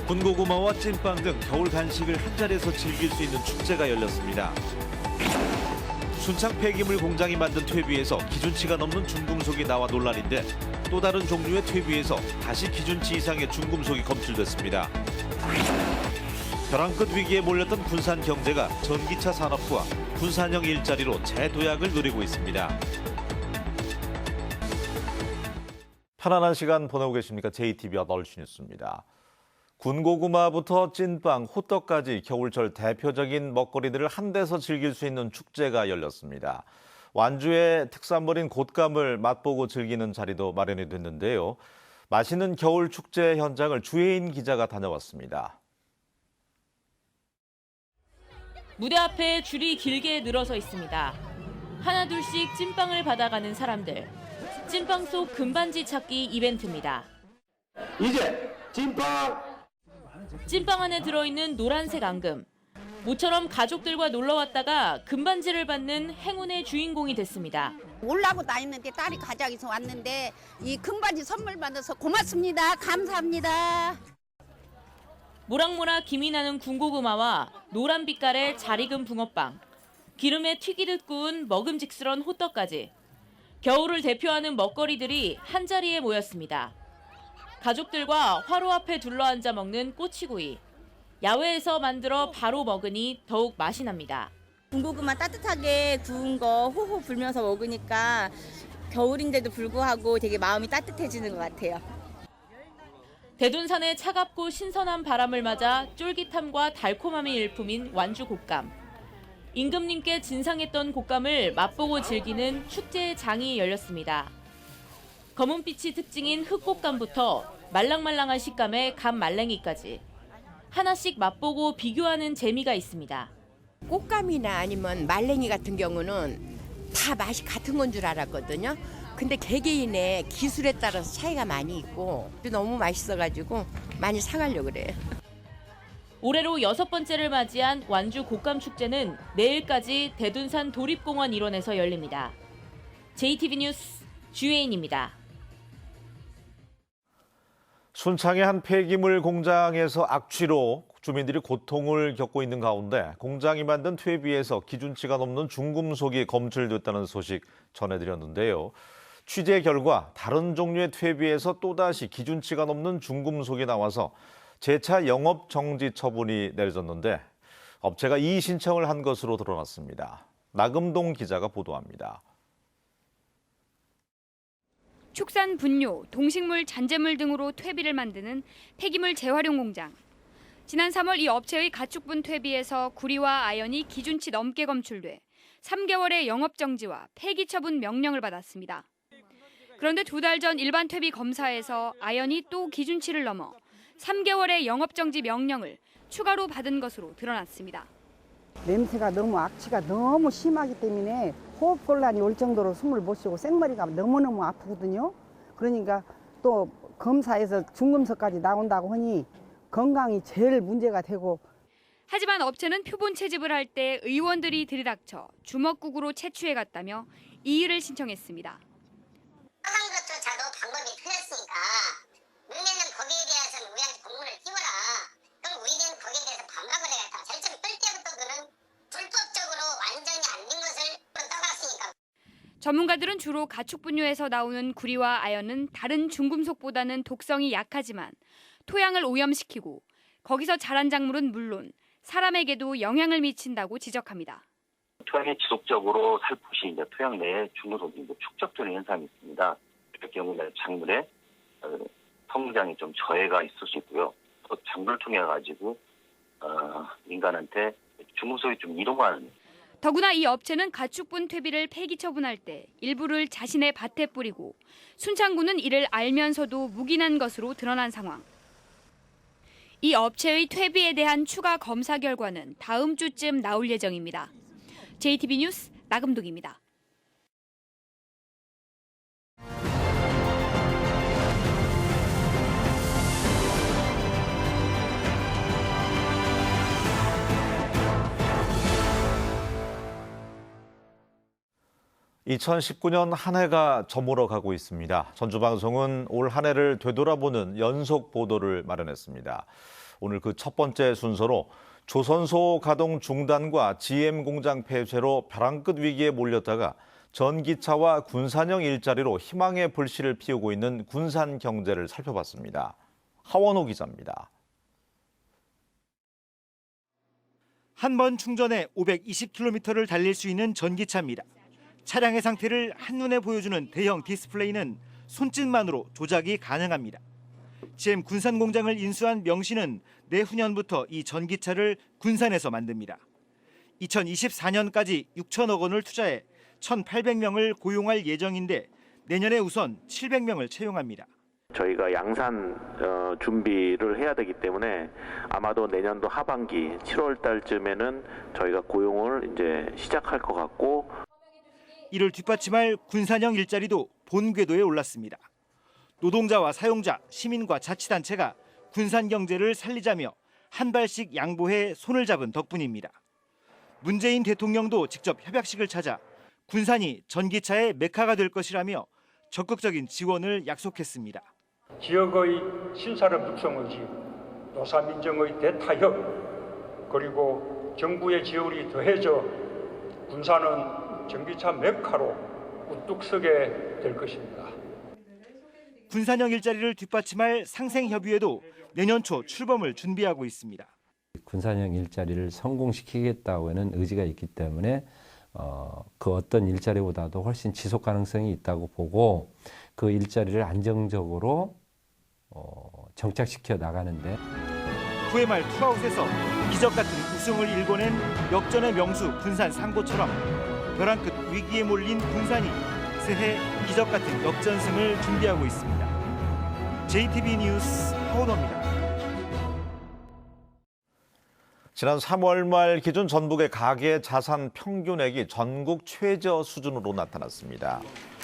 군고구마와 찐빵 등 겨울 간식을 한자리에서 즐길 수 있는 축제가 열렸습니다. 순창 폐기물 공장이 만든 퇴비에서 기준치가 넘는 중금속이 나와 논란인데 또 다른 종류의 퇴비에서 다시 기준치 이상의 중금속이 검출됐습니다. 벼랑 끝 위기에 몰렸던 군산 경제가 전기차 산업부와 군산형 일자리로 재도약을 누리고 있습니다. 편안한 시간 보내고 계십니까? JTB 8시 뉴스입니다. 군고구마부터 찐빵, 호떡까지 겨울철 대표적인 먹거리들을 한데서 즐길 수 있는 축제가 열렸습니다. 완주의 특산물인 곶감을 맛보고 즐기는 자리도 마련이 됐는데요. 맛있는 겨울 축제 현장을 주혜인 기자가 다녀왔습니다. 무대 앞에 줄이 길게 늘어서 있습니다. 하나둘씩 찐빵을 받아가는 사람들. 찐빵 속 금반지 찾기 이벤트입니다. 이제 찐빵! 찐빵 안에 들어있는 노란색 앙금. 모처럼 가족들과 놀러 왔다가 금반지를 받는 행운의 주인공이 됐습니다. 올라고 다니는데 딸이 가자기서 왔는데 이 금반지 선물 받아서 고맙습니다. 감사합니다. 모락모락 김이 나는 군고구마와 노란 빛깔의 잘 익은 붕어빵, 기름에 튀기듯 구운 먹음직스러운 호떡까지 겨울을 대표하는 먹거리들이 한자리에 모였습니다. 가족들과 화로 앞에 둘러앉아 먹는 꼬치구이, 야외에서 만들어 바로 먹으니 더욱 맛이 납니다. 군고구마 따뜻하게 구운 거 호호 불면서 먹으니까 겨울인데도 불구하고 되게 마음이 따뜻해지는 것 같아요. 대둔산의 차갑고 신선한 바람을 맞아 쫄깃함과 달콤함이 일품인 완주 곶감. 임금님께 진상했던 곶감을 맛보고 즐기는 축제의 장이 열렸습니다. 검은빛이 특징인 흑곶감부터 말랑말랑한 식감의 감말랭이까지 하나씩 맛보고 비교하는 재미가 있습니다. 꽃감이나 아니면 말랭이 같은 경우는 다 맛이 같은 건 줄 알았거든요. 근데 개개인의 기술에 따라서 차이가 많이 있고 너무 맛있어가지고 많이 사가려고 그래요. 올해로 6번째를 맞이한 완주 곶감 축제는 내일까지 대둔산 도립공원 일원에서 열립니다. JTB 뉴스 주혜인입니다. 순창의 한 폐기물 공장에서 악취로 주민들이 고통을 겪고 있는 가운데 공장이 만든 퇴비에서 기준치가 넘는 중금속이 검출됐다는 소식 전해드렸는데요. 취재 결과 다른 종류의 퇴비에서 또다시 기준치가 넘는 중금속이 나와서 재차 영업 정지 처분이 내려졌는데 업체가 이의 신청을 한 것으로 드러났습니다. 나금동 기자가 보도합니다. 축산 분뇨, 동식물 잔재물 등으로 퇴비를 만드는 폐기물 재활용 공장. 지난 3월 이 업체의 가축분 퇴비에서 구리와 아연이 기준치 넘게 검출돼 3개월의 영업 정지와 폐기 처분 명령을 받았습니다. 그런데 2달 전 일반 퇴비 검사에서 아연이 또 기준치를 넘어 3개월의 영업 정지 명령을 추가로 받은 것으로 드러났습니다. 냄새가 너무 악취가 너무 심하기 때문에 호흡곤란이 올 정도로 숨을 못 쉬고 생머리가 너무너무 아프거든요. 그러니까 또 검사에서 중금속까지 나온다고 하니 건강이 제일 문제가 되고. 하지만 업체는 표본 채집을 할 때 의원들이 들이닥쳐 주먹국으로 채취해갔다며 이의를 신청했습니다. 하는 것조차도 방법이 틀렸으니까 너네는 거기에 대해서는 우리한테 공문을 띄워라. 그럼 우리는 거기에 대해서 반박을 해야겠다. 절차를 끌 때부터 그는 불법적으로 완전히 안 된 것을 떠갔으니까. 전문가들은 주로 가축분뇨에서 나오는 구리와 아연은 다른 중금속보다는 독성이 약하지만 토양을 오염시키고 거기서 자란 작물은 물론 사람에게도 영향을 미친다고 지적합니다. 토양에 지속적으로 살포시 토양 내에 중금속이 축적되는 현상이 있습니다. 이럴 경우 작물에 성장이 좀 저해가 있을 수 있고요. 또 작물을 통해 가지고 인간한테 중금속이 좀 이동하는. 더구나 이 업체는 가축분 퇴비를 폐기 처분할 때 일부를 자신의 밭에 뿌리고 순창군은 이를 알면서도 묵인한 것으로 드러난 상황. 이 업체의 퇴비에 대한 추가 검사 결과는 다음 주쯤 나올 예정입니다. JTB 뉴스 나금동입니다. 2019년 한 해가 저물어 가고 있습니다. 전주방송은 올 한 해를 되돌아보는 연속 보도를 마련했습니다. 오늘 그 첫 번째 순서로 조선소 가동 중단과 GM 공장 폐쇄로 벼랑 끝 위기에 몰렸다가 전기차와 군산형 일자리로 희망의 불씨를 피우고 있는 군산 경제를 살펴봤습니다. 하원호 기자입니다. 한 번 충전에 520km를 달릴 수 있는 전기차입니다. 차량의 상태를 한눈에 보여주는 대형 디스플레이는 손짓만으로 조작이 가능합니다. GM 군산 공장을 인수한 명신은 내후년부터 이 전기차를 군산에서 만듭니다. 2024년까지 6천억 원을 투자해 1,800명을 고용할 예정인데 내년에 우선 700명을 채용합니다. 저희가 양산 준비를 해야 되기 때문에 아마도 내년도 하반기 7월 달쯤에는 저희가 고용을 이제 시작할 것 같고, 이를 뒷받침할 군산형 일자리도 본궤도에 올랐습니다. 노동자와 사용자, 시민과 자치단체가 군산 경제를 살리자며 한 발씩 양보해 손을 잡은 덕분입니다. 문재인 대통령도 직접 협약식을 찾아 군산이 전기차의 메카가 될 것이라며 적극적인 지원을 약속했습니다. 지역의 신산업 육성의지, 노사민정의 대타협, 그리고 정부의 지원이 더해져 군산은 전기차 메카로 우뚝 서게 될 것입니다. 군산형 일자리를 뒷받침할 상생협의회도 내년 초 출범을 준비하고 있습니다. 군산형 일자리를 성공시키겠다고 하는 의지가 있기 때문에 그 어떤 일자리보다도 훨씬 지속 가능성이 있다고 보고 그 일자리를 안정적으로 정착시켜 나가는데, 9회 말 투아웃에서 기적 같은 우승을 일궈낸 역전의 명수 군산 상고처럼 벼랑 끝 위기에 몰린 군산이 새해 기적 같은 역전승을 준비하고 있습니다. JTB 뉴스 하원호입니다. 지난 3월 말 기준 전북의 가계 자산 평균액이 전국 최저 수준으로 나타났습니다.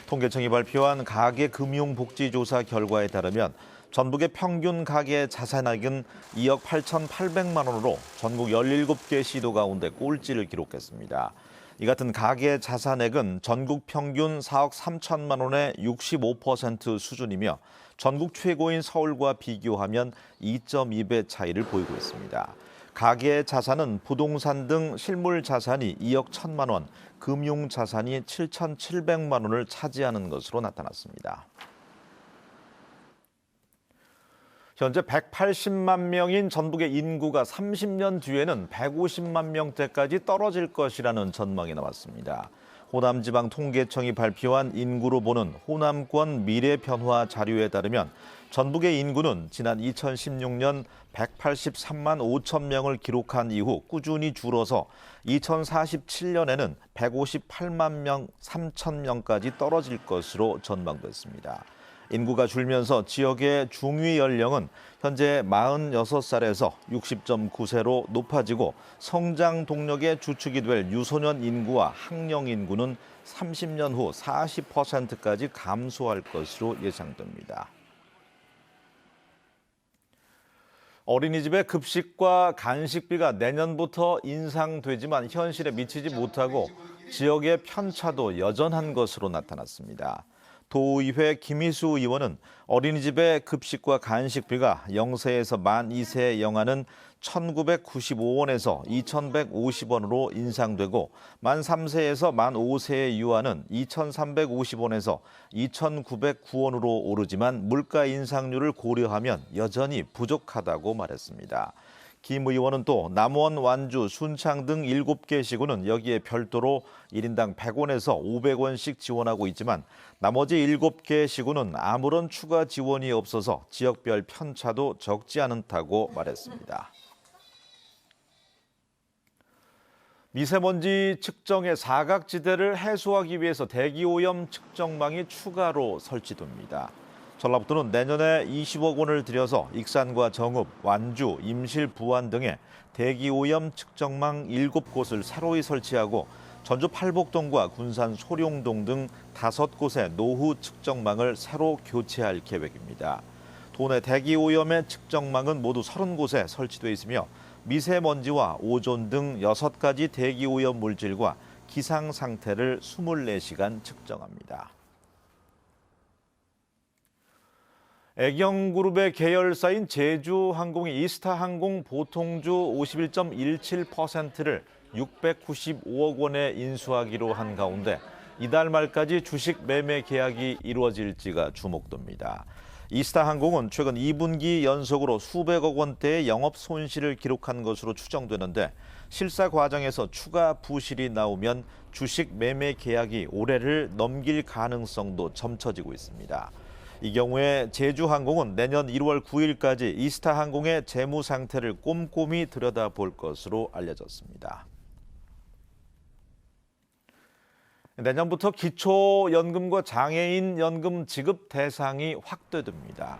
통계청이 발표한 가계 금융복지조사 결과에 따르면 전북의 평균 가계 자산액은 2억 8,800만 원으로 전국 17개 시도 가운데 꼴찌를 기록했습니다. 이 같은 가계 자산액은 전국 평균 4억 3천만 원의 65% 수준이며 전국 최고인 서울과 비교하면 2.2배 차이를 보이고 있습니다. 가계 자산은 부동산 등 실물 자산이 2억 1천만 원, 금융 자산이 7,700만 원을 차지하는 것으로 나타났습니다. 현재 180만 명인 전북의 인구가 30년 뒤에는 150만 명대까지 떨어질 것이라는 전망이 나왔습니다. 호남지방통계청이 발표한 인구로 보는 호남권 미래변화 자료에 따르면 전북의 인구는 지난 2016년 183만 5천 명을 기록한 이후 꾸준히 줄어서 2047년에는 158만 명 3천 명까지 떨어질 것으로 전망됐습니다. 인구가 줄면서 지역의 중위 연령은 현재 46살에서 60.9세로 높아지고 성장 동력의 주축이 될 유소년 인구와 학령 인구는 30년 후 40%까지 감소할 것으로 예상됩니다. 어린이집의 급식과 간식비가 내년부터 인상되지만 현실에 미치지 못하고 지역의 편차도 여전한 것으로 나타났습니다. 도의회 김희수 의원은 어린이집의 급식과 간식비가 0세에서 만 2세의 영아는 1,995원에서 2,150원으로 인상되고 만 3세에서 만 5세의 유아는 2,350원에서 2,909원으로 오르지만 물가 인상률을 고려하면 여전히 부족하다고 말했습니다. 김 의원은 또 남원, 완주, 순창 등 7개 시군은 여기에 별도로 1인당 100원에서 500원씩 지원하고 있지만 나머지 7개 시군은 아무런 추가 지원이 없어서 지역별 편차도 적지 않다고 말했습니다. 미세먼지 측정의 사각지대를 해소하기 위해서 대기오염 측정망이 추가로 설치됩니다. 전라북도는 내년에 20억 원을 들여서 익산과 정읍, 완주, 임실, 부안 등에 대기오염 측정망 7곳을 새로이 설치하고 전주 팔복동과 군산 소룡동 등 5곳의 노후 측정망을 새로 교체할 계획입니다. 도내 대기오염의 측정망은 모두 30곳에 설치돼 있으며 미세먼지와 오존 등 6가지 대기오염 물질과 기상 상태를 24시간 측정합니다. 애경그룹의 계열사인 제주항공이 이스타항공 보통주 51.17%를 695억 원에 인수하기로 한 가운데 이달 말까지 주식 매매 계약이 이루어질지가 주목됩니다. 이스타항공은 최근 2분기 연속으로 수백억 원대의 영업 손실을 기록한 것으로 추정되는데 실사 과정에서 추가 부실이 나오면 주식 매매 계약이 올해를 넘길 가능성도 점쳐지고 있습니다. 이 경우에 제주항공은 내년 1월 9일까지 이스타항공의 재무 상태를 꼼꼼히 들여다볼 것으로 알려졌습니다. 내년부터 기초연금과 장애인연금 지급 대상이 확대됩니다.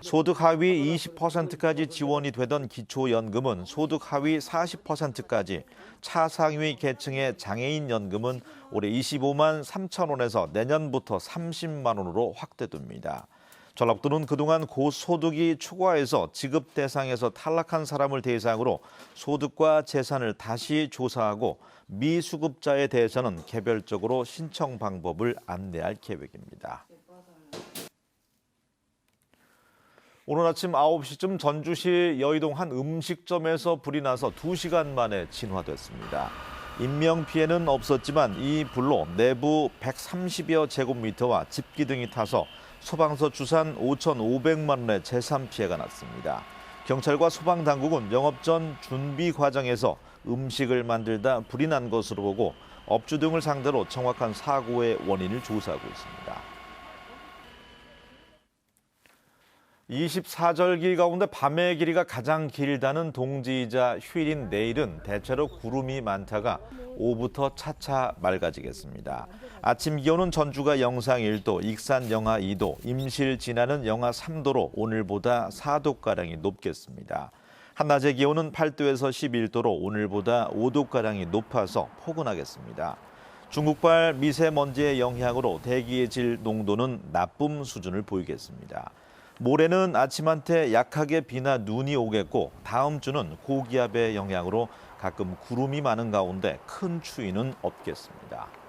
소득 하위 20%까지 지원이 되던 기초연금은 소득 하위 40%까지, 차상위 계층의 장애인연금은 올해 25만 3천 원에서 내년부터 30만 원으로 확대됩니다. 전라북도는 그동안 고소득이 초과해서 지급 대상에서 탈락한 사람을 대상으로 소득과 재산을 다시 조사하고 미수급자에 대해서는 개별적으로 신청 방법을 안내할 계획입니다. 오늘 아침 9시쯤 전주시 여의동 한 음식점에서 불이 나서 2시간 만에 진화됐습니다. 인명피해는 없었지만 이 불로 내부 130여 제곱미터와 집기 등이 타서 소방서 추산 5,500만 원의 재산 피해가 났습니다. 경찰과 소방당국은 영업 전 준비 과정에서 음식을 만들다 불이 난 것으로 보고 업주 등을 상대로 정확한 사고의 원인을 조사하고 있습니다. 24절기 가운데 밤의 길이가 가장 길다는 동지이자 휴일인 내일은 대체로 구름이 많다가 오후부터 차차 맑아지겠습니다. 아침 기온은 전주가 영상 1도, 익산 영하 2도, 임실 진안은 영하 3도로 오늘보다 4도가량이 높겠습니다. 한낮의 기온은 8도에서 11도로 오늘보다 5도가량이 높아서 포근하겠습니다. 중국발 미세먼지의 영향으로 대기의 질 농도는 나쁨 수준을 보이겠습니다. 모레는 아침 한때 약하게 비나 눈이 오겠고 다음 주는 고기압의 영향으로 가끔 구름이 많은 가운데 큰 추위는 없겠습니다.